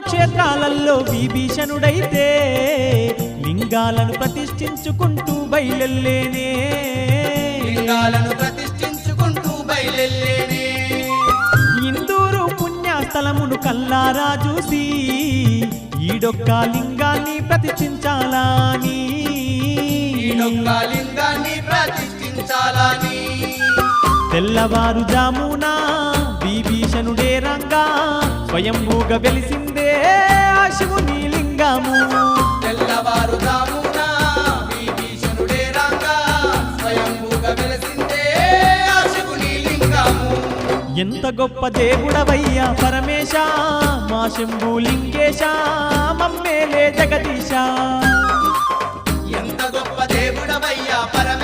క్షేత్రాలలో విభీషణుడైతే లింగాలను ప్రతిష్ఠించుకుంటూ బయలెల్లేనే లింగాలను ప్రతిష్ఠించుకుంటూ బయలెల్లేనే ఇందూరు పుణ్యస్థలమును కల్లారా చూసి ఈడొక్క లింగాన్ని ప్రతిష్ఠించాలని ఈడొక్క లింగాన్ని ప్రతిష్ఠించాలని తెల్లవారుజామున విభీషణుడే రంగా స్వయంభూగా వెలిసిందే ఆ శివుని లింగము తెల్లవారుజామున విభీషణుడే రంగా స్వయంభూగా వెలిసిందే ఆ శివుని లింగము ఎంత గొప్ప దేవుడవయ్యా పరమేశ మా శంభు లింగేశ మమ్మేలే జగదీశ ఎంత గొప్ప దేవుడవయ్యా పరమేశ